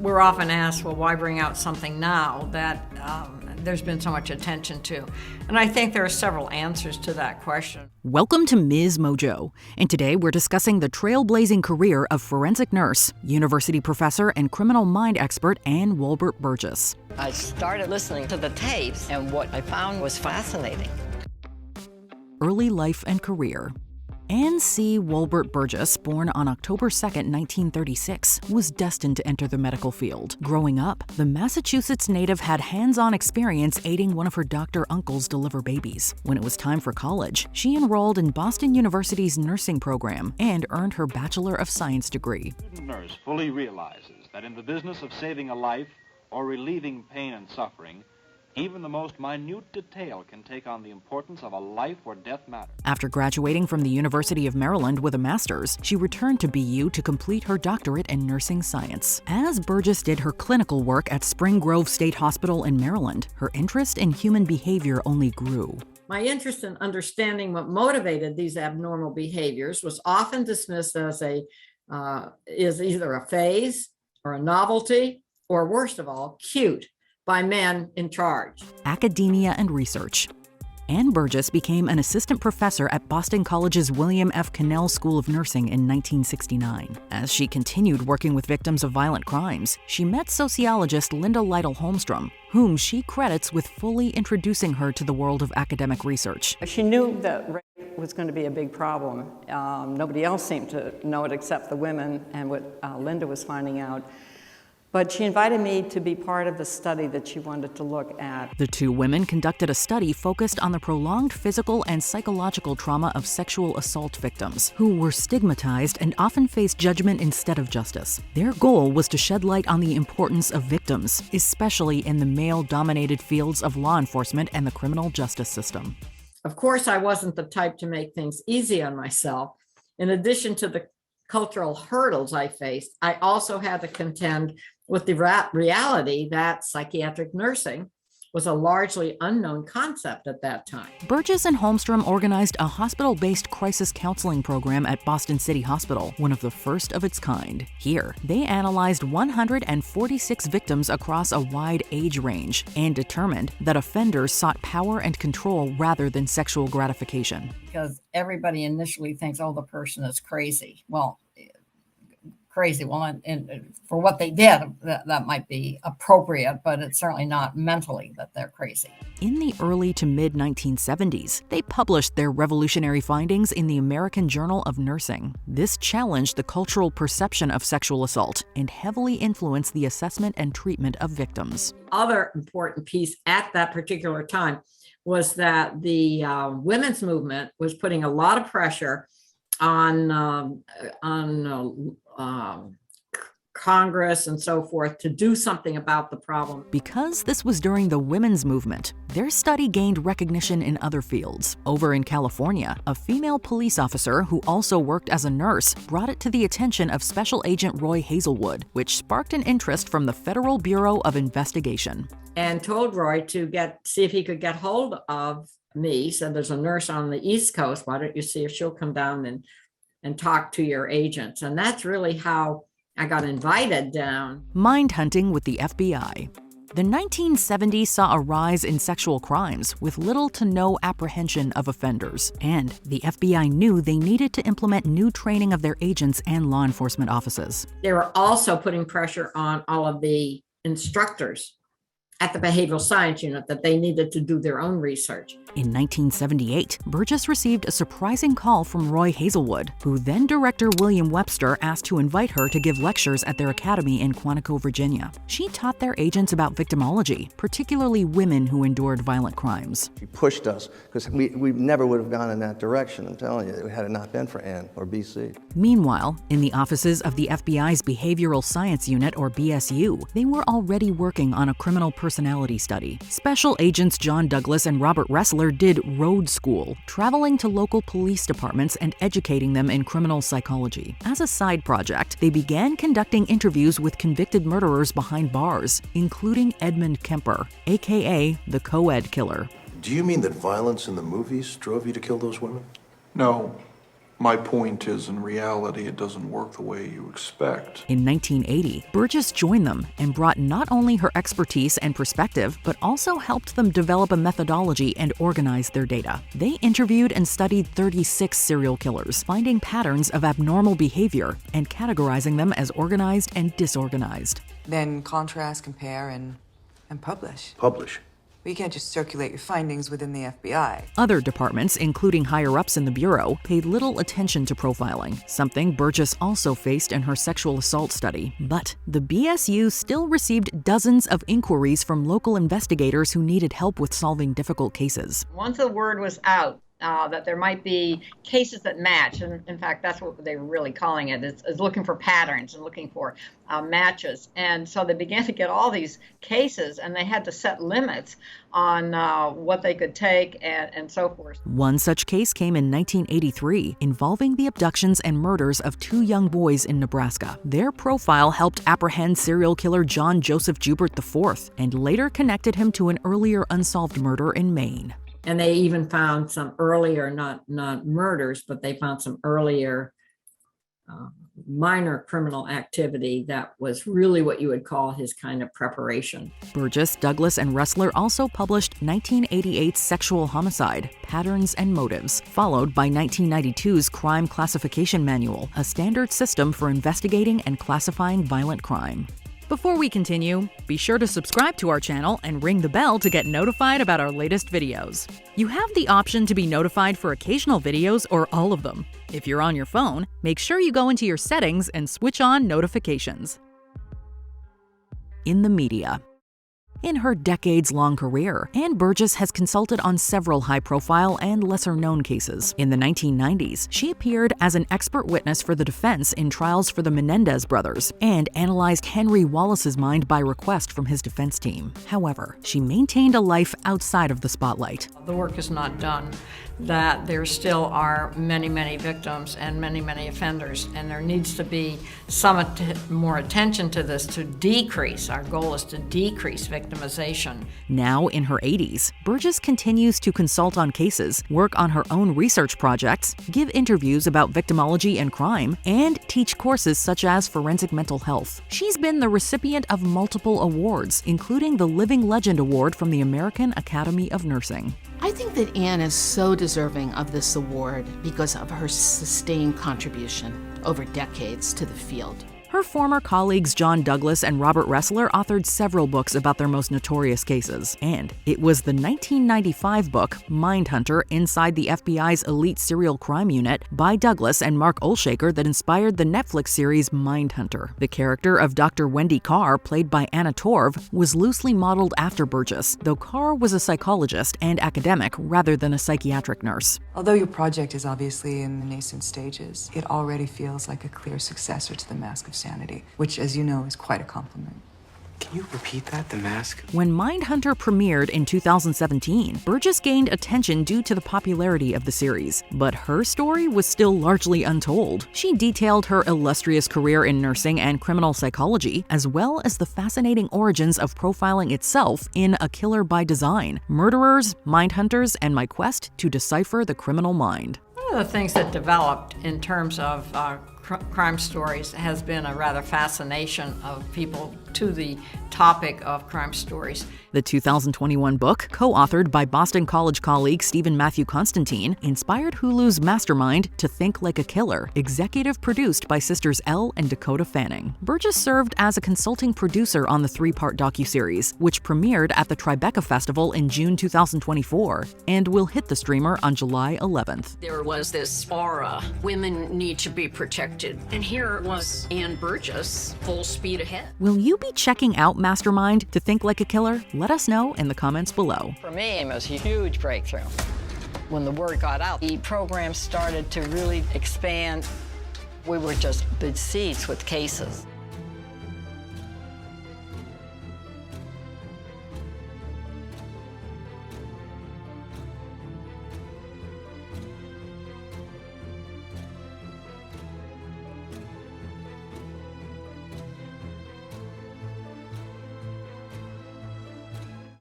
We're often asked, well, why bring out something now that there's been so much attention to? And I think there are several answers to that question. Welcome to MsMojo, and today we're discussing the trailblazing career of forensic nurse, university professor, and criminal mind expert Ann Wolbert Burgess. I started listening to the tapes, and what I found was fascinating. Early life and career. Ann C. Wolbert Burgess, born on October 2, 1936, was destined to enter the medical field. Growing up, the Massachusetts native had hands-on experience aiding one of her doctor uncles deliver babies. When it was time for college, she enrolled in Boston University's nursing program and earned her Bachelor of Science degree. The student nurse fully realizes that in the business of saving a life or relieving pain and suffering, even the most minute detail can take on the importance of a life or death matter. After graduating from the University of Maryland with a master's, she returned to BU to complete her doctorate in nursing science. As Burgess did her clinical work at Spring Grove State Hospital in Maryland, her interest in human behavior only grew. My interest in understanding what motivated these abnormal behaviors was often dismissed as is either a phase or a novelty, or worst of all, cute, by men in charge. Academia and research. Ann Burgess became an assistant professor at Boston College's William F. Cannell School of Nursing in 1969. As she continued working with victims of violent crimes, she met sociologist Linda Lytle Holmstrom, whom she credits with fully introducing her to the world of academic research. She knew that rape was going to be a big problem. Nobody else seemed to know it except the women and what Linda was finding out. But she invited me to be part of the study that she wanted to look at. The two women conducted a study focused on the prolonged physical and psychological trauma of sexual assault victims, who were stigmatized and often faced judgment instead of justice. Their goal was to shed light on the importance of victims, especially in the male-dominated fields of law enforcement and the criminal justice system. Of course, I wasn't the type to make things easy on myself. In addition to the cultural hurdles I faced, I also had to contend with the reality that psychiatric nursing was a largely unknown concept at that time. Burgess and Holmstrom organized a hospital-based crisis counseling program at Boston City Hospital, one of the first of its kind. Here, they analyzed 146 victims across a wide age range and determined that offenders sought power and control rather than sexual gratification. Because everybody initially thinks, oh, the person is crazy. Well, crazy. Well, and for what they did, that might be appropriate, but it's certainly not mentally that they're crazy. In the early to mid-1970s, they published their revolutionary findings in the American Journal of Nursing. This challenged the cultural perception of sexual assault and heavily influenced the assessment and treatment of victims. Other important piece at that particular time was that the women's movement was putting a lot of pressure on Congress and so forth to do something about the problem. Because this was during the women's movement, their study gained recognition in other fields. Over in California, a female police officer who also worked as a nurse brought it to the attention of Special Agent Roy Hazelwood, which sparked an interest from the Federal Bureau of Investigation. And told Roy to see if he could get hold of me. Said, there's a nurse on the East Coast. Why don't you see if she'll come down and talk to your agents? And that's really how I got invited down. Mind hunting with the FBI. The 1970s saw a rise in sexual crimes with little to no apprehension of offenders. And the FBI knew they needed to implement new training of their agents and law enforcement offices. They were also putting pressure on all of the instructors at the behavioral science unit that they needed to do their own research. In 1978, Burgess received a surprising call from Roy Hazelwood, who then director William Webster asked to invite her to give lectures at their academy in Quantico, Virginia. She taught their agents about victimology, particularly women who endured violent crimes. She pushed us, because we never would have gone in that direction, I'm telling you, had it not been for Ann or BC. Meanwhile, in the offices of the FBI's Behavioral Science Unit, or BSU, they were already working on a criminal personality study. Special agents John Douglas and Robert Ressler did road school, traveling to local police departments and educating them in criminal psychology. As a side project, they began conducting interviews with convicted murderers behind bars, including Edmund Kemper, aka the co-ed killer. Do you mean that violence in the movies drove you to kill those women? No. My point is, in reality, it doesn't work the way you expect. In 1980, Burgess joined them and brought not only her expertise and perspective, but also helped them develop a methodology and organize their data. They interviewed and studied 36 serial killers, finding patterns of abnormal behavior and categorizing them as organized and disorganized. Then contrast, compare, and publish. Publish. But you can't just circulate your findings within the FBI. Other departments, including higher-ups in the Bureau, paid little attention to profiling, something Burgess also faced in her sexual assault study. But the BSU still received dozens of inquiries from local investigators who needed help with solving difficult cases. Once the word was out that there might be cases that match, and in fact, that's what they were really calling it, is looking for patterns and looking for matches. And so they began to get all these cases, and they had to set limits on what they could take and so forth. One such case came in 1983, involving the abductions and murders of 2 young boys in Nebraska. Their profile helped apprehend serial killer John Joseph Joubert IV, and later connected him to an earlier unsolved murder in Maine. And they even found some earlier, not murders, but they found some earlier minor criminal activity that was really what you would call his kind of preparation. Burgess, Douglas, and Ressler also published 1988's Sexual Homicide, Patterns and Motives, followed by 1992's Crime Classification Manual, a standard system for investigating and classifying violent crime. Before we continue, be sure to subscribe to our channel and ring the bell to get notified about our latest videos. You have the option to be notified for occasional videos or all of them. If you're on your phone, make sure you go into your settings and switch on notifications. In the media. In her decades-long career, Ann Burgess has consulted on several high-profile and lesser-known cases. In the 1990s, she appeared as an expert witness for the defense in trials for the Menendez brothers and analyzed Henry Wallace's mind by request from his defense team. However, she maintained a life outside of the spotlight. The work is not done, that there still are many, many victims and many, many offenders, and there needs to be some more attention to this to decrease. Our goal is to decrease victimization. Now in her 80s, Burgess continues to consult on cases, work on her own research projects, give interviews about victimology and crime, and teach courses such as forensic mental health. She's been the recipient of multiple awards, including the Living Legend Award from the American Academy of Nursing. I think that Ann is so deserving of this award because of her sustained contribution over decades to the field. Her former colleagues John Douglas and Robert Ressler authored several books about their most notorious cases, and it was the 1995 book, Mindhunter, Inside the FBI's Elite Serial Crime Unit, by Douglas and Mark Olshaker that inspired the Netflix series Mindhunter. The character of Dr. Wendy Carr, played by Anna Torv, was loosely modeled after Burgess, though Carr was a psychologist and academic rather than a psychiatric nurse. Although your project is obviously in the nascent stages, it already feels like a clear successor to The Mask of Sanity, which, as you know, is quite a compliment. Can you repeat that, The Mask? When Mindhunter premiered in 2017, Burgess gained attention due to the popularity of the series. But her story was still largely untold. She detailed her illustrious career in nursing and criminal psychology, as well as the fascinating origins of profiling itself in A Killer by Design, Murderers, Mindhunters, and My Quest to Decipher the Criminal Mind. One of the things that developed in terms of crime stories has been a rather fascination of people to the topic of crime stories. The 2021 book, co-authored by Boston College colleague Stephen Matthew Constantine, inspired Hulu's Mastermind to Think Like a Killer, executive produced by sisters Elle and Dakota Fanning. Burgess served as a consulting producer on the 3-part docuseries, which premiered at the Tribeca Festival in June 2024 and will hit the streamer on July 11th. There was this aura, women need to be protected, and here was Ann Burgess, full speed ahead. Will you be checking out Mastermind to Think Like a Killer? Let us know in the comments below. For me, it was a huge breakthrough. When the word got out, the program started to really expand. We were just besieged with cases.